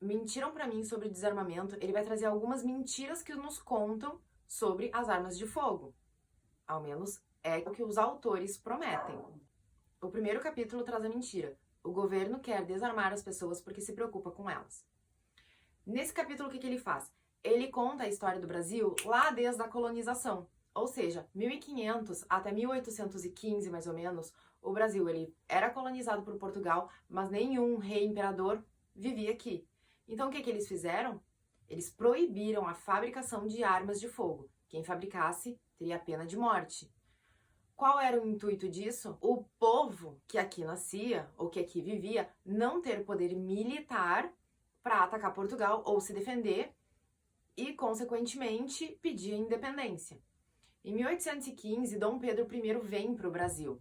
Mentiram pra mim sobre desarmamento, ele vai trazer algumas mentiras que nos contam sobre as armas de fogo. Ao menos é o que os autores prometem. O primeiro capítulo traz a mentira. O governo quer desarmar as pessoas porque se preocupa com elas. Nesse capítulo, o que ele faz? Ele conta a história do Brasil lá desde a colonização. Ou seja, 1500 até 1815, mais ou menos, o Brasil ele era colonizado por Portugal, mas nenhum rei imperador vivia aqui. Então, o que eles fizeram? Eles proibiram a fabricação de armas de fogo. Quem fabricasse teria a pena de morte. Qual era o intuito disso? O povo que aqui nascia, ou que aqui vivia, não ter poder militar para atacar Portugal ou se defender e, consequentemente, pedir a independência. Em 1815, Dom Pedro I vem para o Brasil.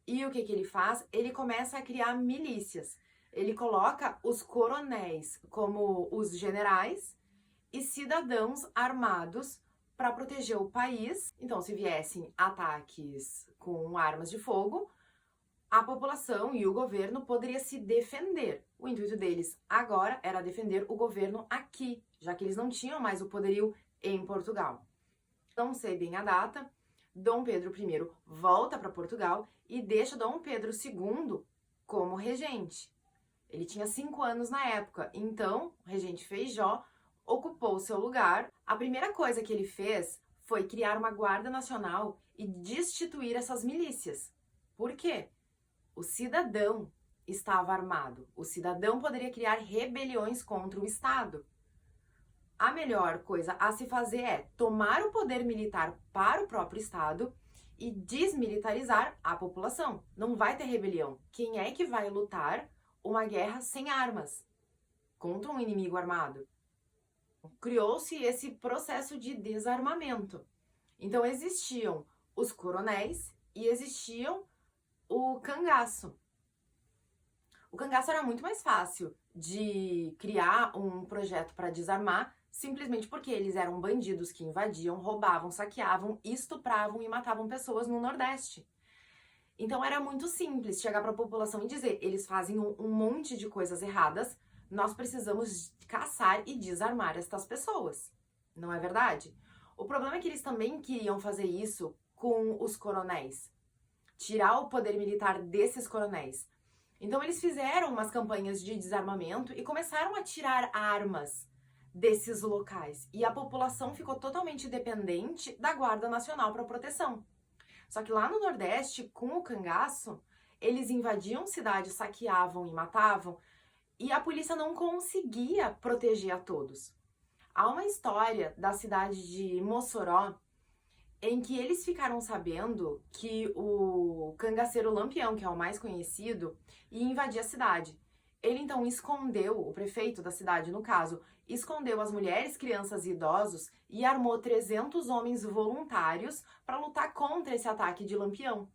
E o que ele faz? Ele começa a criar milícias. Ele coloca os coronéis como os generais e cidadãos armados para proteger o país. Então, se viessem ataques com armas de fogo, a população e o governo poderia se defender. O intuito deles agora era defender o governo aqui, já que eles não tinham mais o poderio em Portugal. Não sei bem a data, Dom Pedro I volta para Portugal e deixa Dom Pedro II como regente. Ele tinha 5 anos na época, então o regente Feijó ocupou seu lugar. A primeira coisa que ele fez foi criar uma guarda nacional e destituir essas milícias. Por quê? O cidadão estava armado. O cidadão poderia criar rebeliões contra o Estado. A melhor coisa a se fazer é tomar o poder militar para o próprio Estado e desmilitarizar a população. Não vai ter rebelião. Quem é que vai lutar uma guerra sem armas contra um inimigo armado? Criou-se esse processo de desarmamento. Então existiam os coronéis e existiam o cangaço. O cangaço era muito mais fácil de criar um projeto para desarmar, simplesmente porque eles eram bandidos que invadiam, roubavam, saqueavam, estupravam e matavam pessoas no Nordeste. Então era muito simples chegar para a população e dizer: eles fazem um monte de coisas erradas, nós precisamos caçar e desarmar estas pessoas. Não é verdade? O problema é que eles também queriam fazer isso com os coronéis. Tirar o poder militar desses coronéis. Então eles fizeram umas campanhas de desarmamento e começaram a tirar armas desses locais. E a população ficou totalmente dependente da Guarda Nacional para proteção. Só que lá no Nordeste, com o cangaço, eles invadiam cidades, saqueavam e matavam, e a polícia não conseguia proteger a todos. Há uma história da cidade de Mossoró, em que eles ficaram sabendo que o cangaceiro Lampião, que é o mais conhecido, ia invadir a cidade. Ele então escondeu, o prefeito da cidade no caso, escondeu as mulheres, crianças e idosos e armou 300 homens voluntários para lutar contra esse ataque de Lampião.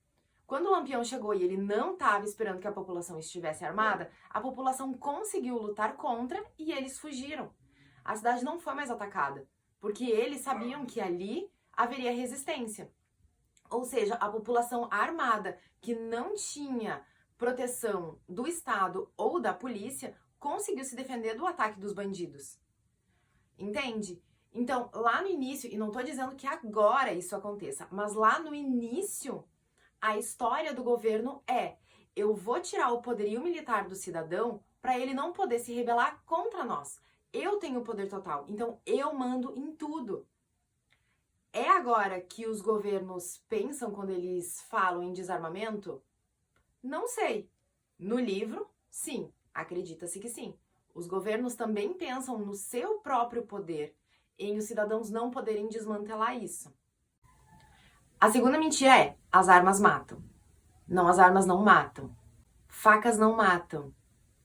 Quando o Lampião chegou e ele não estava esperando que a população estivesse armada, a população conseguiu lutar contra e eles fugiram. A cidade não foi mais atacada, porque eles sabiam que ali haveria resistência. Ou seja, a população armada que não tinha proteção do Estado ou da polícia conseguiu se defender do ataque dos bandidos. Entende? Então, lá no início, e não estou dizendo que agora isso aconteça, mas lá no início, a história do governo é: eu vou tirar o poderio militar do cidadão para ele não poder se rebelar contra nós. Eu tenho o poder total, então eu mando em tudo. É agora que os governos pensam quando eles falam em desarmamento? Não sei. No livro, sim, acredita-se que sim. Os governos também pensam no seu próprio poder, em os cidadãos não poderem desmantelar isso. A segunda mentira é: as armas matam. Não, as armas não matam. Facas não matam.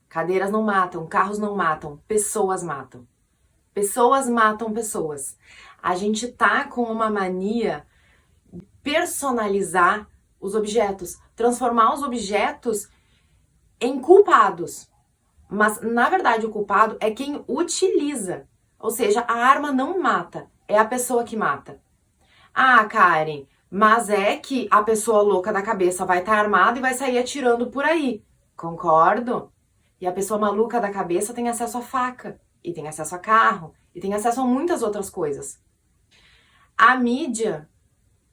Cadeiras não matam. Carros não matam. Pessoas matam. Pessoas matam pessoas. A gente tá com uma mania de personalizar os objetos, transformar os objetos em culpados. Mas, na verdade, o culpado é quem utiliza. Ou seja, a arma não mata, é a pessoa que mata. Ah, Karen, mas é que a pessoa louca da cabeça vai estar armada e vai sair atirando por aí. Concordo. E a pessoa maluca da cabeça tem acesso a faca, e tem acesso a carro, e tem acesso a muitas outras coisas. A mídia,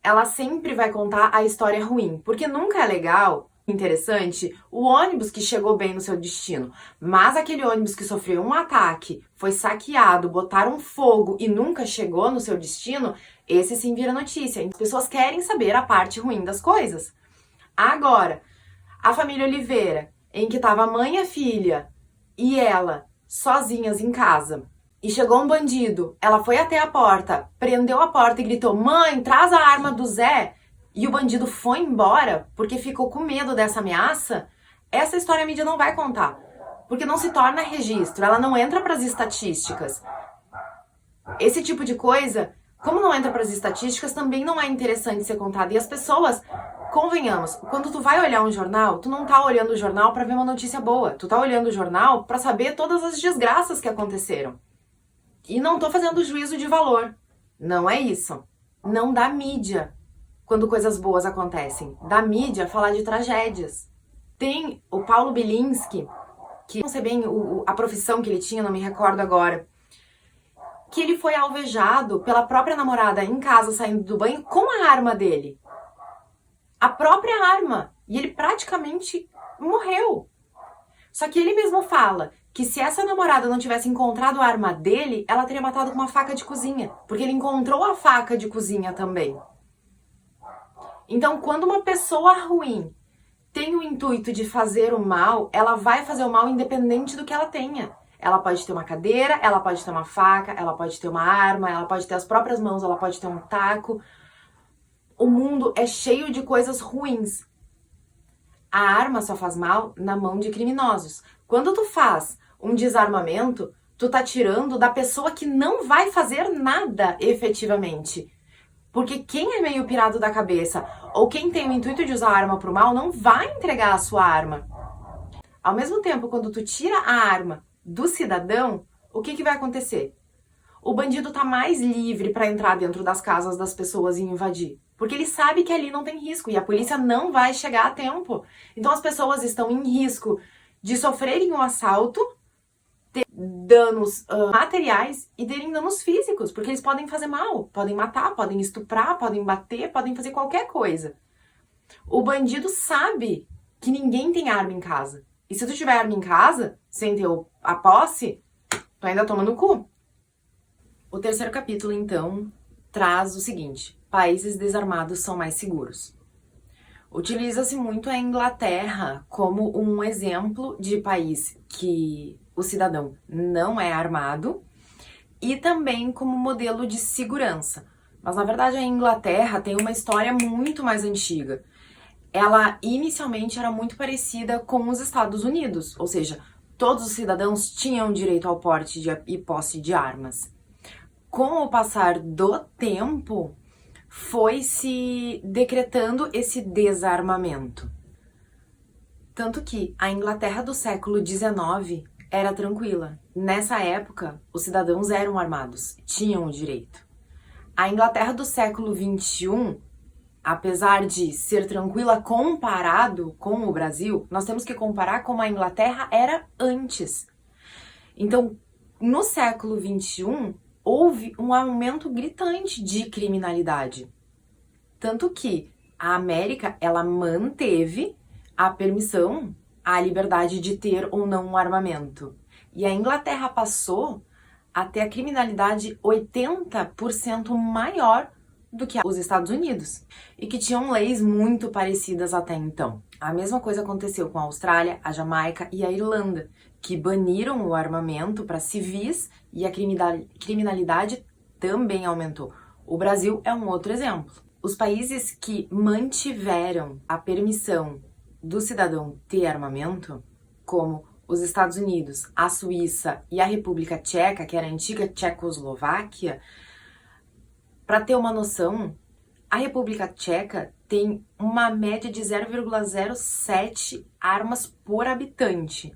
ela sempre vai contar a história ruim, porque nunca é legal, interessante, o ônibus que chegou bem no seu destino, mas aquele ônibus que sofreu um ataque, foi saqueado, botaram fogo e nunca chegou no seu destino, esse sim vira notícia. As pessoas querem saber a parte ruim das coisas. Agora, a família Oliveira, em que estava a mãe e a filha e ela sozinhas em casa, e chegou um bandido, ela foi até a porta, prendeu a porta e gritou: "Mãe, traz a arma do Zé", e o bandido foi embora porque ficou com medo dessa ameaça, essa história a mídia não vai contar, porque não se torna registro, ela não entra para as estatísticas. Esse tipo de coisa, como não entra para as estatísticas, também não é interessante ser contado. E as pessoas, convenhamos, quando tu vai olhar um jornal, tu não tá olhando o jornal para ver uma notícia boa, tu tá olhando o jornal para saber todas as desgraças que aconteceram. E não tô fazendo juízo de valor. Não é isso. Não dá mídia quando coisas boas acontecem. Dá mídia falar de tragédias. Tem o Paulo Bilinski, que não sei bem a profissão que ele tinha, não me recordo agora, que ele foi alvejado pela própria namorada em casa, saindo do banho, com a arma dele. A própria arma. E ele praticamente morreu. Só que ele mesmo fala que se essa namorada não tivesse encontrado a arma dele, ela teria matado com uma faca de cozinha, porque ele encontrou a faca de cozinha também. Então, quando uma pessoa ruim tem o intuito de fazer o mal, ela vai fazer o mal independente do que ela tenha. Ela pode ter uma cadeira, ela pode ter uma faca, ela pode ter uma arma, ela pode ter as próprias mãos, ela pode ter um taco. O mundo é cheio de coisas ruins. A arma só faz mal na mão de criminosos. Quando tu faz um desarmamento, tu tá tirando da pessoa que não vai fazer nada efetivamente. Porque quem é meio pirado da cabeça ou quem tem o intuito de usar a arma pro mal não vai entregar a sua arma. Ao mesmo tempo, quando tu tira a arma do cidadão, o que vai acontecer? O bandido tá mais livre para entrar dentro das casas das pessoas e invadir. Porque ele sabe que ali não tem risco e a polícia não vai chegar a tempo. Então as pessoas estão em risco de sofrerem um assalto, ter danos materiais e terem danos físicos, porque eles podem fazer mal, podem matar, podem estuprar, podem bater, podem fazer qualquer coisa. O bandido sabe que ninguém tem arma em casa. E se tu tiver arma em casa, sem ter a posse, tu ainda toma no cu. O terceiro capítulo, então, traz o seguinte: países desarmados são mais seguros. Utiliza-se muito a Inglaterra como um exemplo de país que o cidadão não é armado e também como modelo de segurança. Mas, na verdade, a Inglaterra tem uma história muito mais antiga. Ela, inicialmente, era muito parecida com os Estados Unidos, ou seja, todos os cidadãos tinham direito ao porte e posse de armas. Com o passar do tempo, foi se decretando esse desarmamento. Tanto que a Inglaterra do século XIX era tranquila. Nessa época, os cidadãos eram armados, tinham o direito. A Inglaterra do século XXI, apesar de ser tranquila comparado com o Brasil, nós temos que comparar como a Inglaterra era antes. Então, no século XXI, houve um aumento gritante de criminalidade. Tanto que a América, ela manteve a permissão, a liberdade de ter ou não um armamento. E a Inglaterra passou a ter a criminalidade 80% maior do que os Estados Unidos. E que tinham leis muito parecidas até então. A mesma coisa aconteceu com a Austrália, a Jamaica e a Irlanda, que baniram o armamento para civis e a criminalidade também aumentou. O Brasil é um outro exemplo. Os países que mantiveram a permissão do cidadão ter armamento, como os Estados Unidos, a Suíça e a República Tcheca, que era a antiga Tchecoslováquia, para ter uma noção, a República Tcheca tem uma média de 0,07 armas por habitante.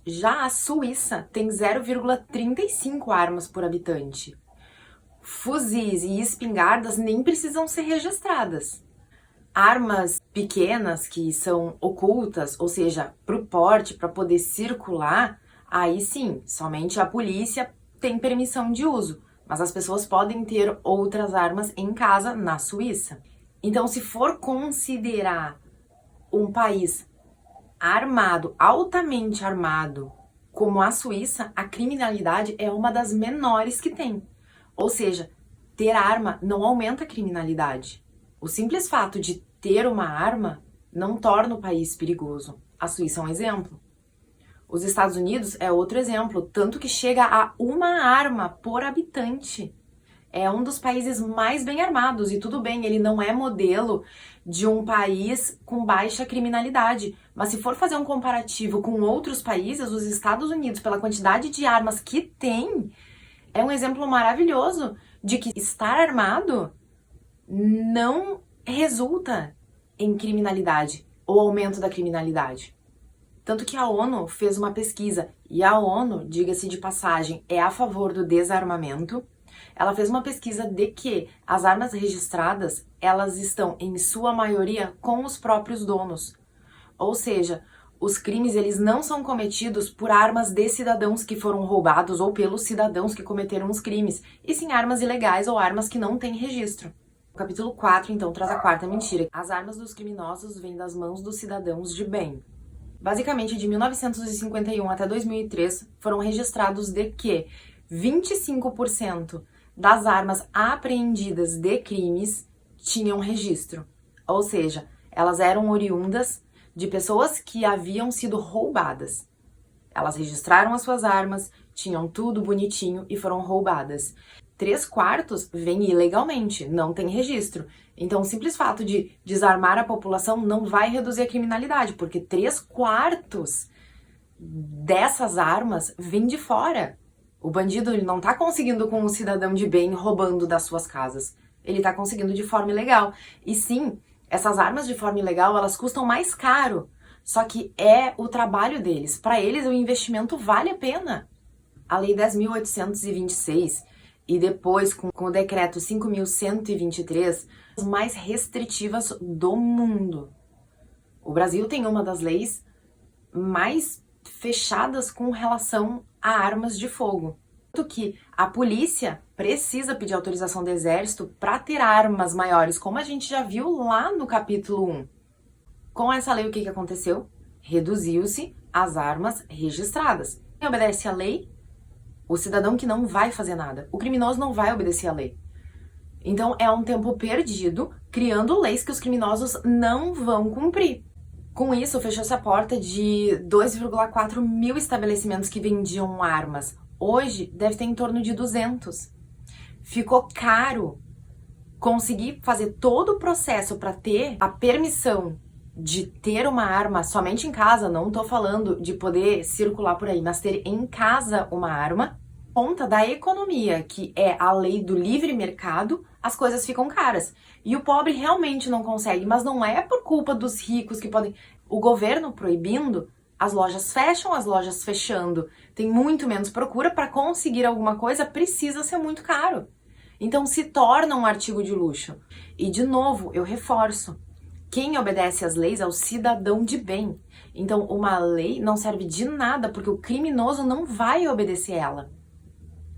Já a Suíça tem 0,35 armas por habitante. Fuzis e espingardas nem precisam ser registradas. Armas pequenas, que são ocultas, ou seja, pro porte, para poder circular, aí sim, somente a polícia tem permissão de uso. Mas as pessoas podem ter outras armas em casa na Suíça. Então, se for considerar um país armado, altamente armado, como a Suíça, a criminalidade é uma das menores que tem. Ou seja, ter arma não aumenta a criminalidade. O simples fato de ter uma arma não torna o país perigoso. A Suíça é um exemplo. Os Estados Unidos é outro exemplo, tanto que chega a uma arma por habitante. É um dos países mais bem armados, e tudo bem, ele não é modelo de um país com baixa criminalidade. Mas se for fazer um comparativo com outros países, os Estados Unidos, pela quantidade de armas que tem, é um exemplo maravilhoso de que estar armado não resulta em criminalidade ou aumento da criminalidade. Tanto que a ONU fez uma pesquisa, e a ONU, diga-se de passagem, é a favor do desarmamento. Ela fez uma pesquisa de que as armas registradas, elas estão, em sua maioria, com os próprios donos. Ou seja, os crimes eles não são cometidos por armas de cidadãos que foram roubados ou pelos cidadãos que cometeram os crimes, e sim armas ilegais ou armas que não têm registro. O capítulo 4, então, traz a quarta mentira. As armas dos criminosos vêm das mãos dos cidadãos de bem. Basicamente, de 1951 até 2003, foram registrados de que 25% das armas apreendidas de crimes tinham registro. Ou seja, elas eram oriundas de pessoas que haviam sido roubadas. Elas registraram as suas armas, tinham tudo bonitinho e foram roubadas. 3/4 vem ilegalmente, não tem registro. Então, o simples fato de desarmar a população não vai reduzir a criminalidade, porque 3/4 dessas armas vêm de fora. O bandido ele não tá conseguindo com um cidadão de bem roubando das suas casas. Ele tá conseguindo de forma ilegal. E sim, essas armas de forma ilegal, elas custam mais caro. Só que é o trabalho deles. Para eles, o investimento vale a pena. A Lei 10.826 e depois com o Decreto 5.123, as mais restritivas do mundo. O Brasil tem uma das leis mais fechadas com relação a armas de fogo. Tanto que a polícia precisa pedir autorização do exército para ter armas maiores, como a gente já viu lá no capítulo 1. Com essa lei, o que aconteceu? Reduziu-se as armas registradas. Quem obedece à lei? O cidadão que não vai fazer nada. O criminoso não vai obedecer à lei. Então, é um tempo perdido criando leis que os criminosos não vão cumprir. Com isso, fechou-se a porta de 2,4 mil estabelecimentos que vendiam armas. Hoje, deve ter em torno de 200. Ficou caro conseguir fazer todo o processo para ter a permissão de ter uma arma somente em casa, não tô falando de poder circular por aí, mas ter em casa uma arma, por conta da economia, que é a lei do livre mercado, as coisas ficam caras. E o pobre realmente não consegue, mas não é por culpa dos ricos que podem... O governo proibindo, as lojas fecham, as lojas fechando, tem muito menos procura, para conseguir alguma coisa precisa ser muito caro. Então se torna um artigo de luxo. E de novo, eu reforço, quem obedece às leis é o cidadão de bem. Então, uma lei não serve de nada, porque o criminoso não vai obedecer ela.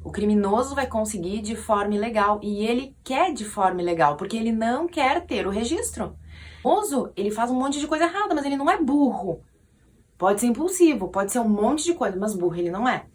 O criminoso vai conseguir de forma ilegal, e ele quer de forma ilegal, porque ele não quer ter o registro. O criminoso, ele faz um monte de coisa errada, mas ele não é burro. Pode ser impulsivo, pode ser um monte de coisa, mas burro ele não é.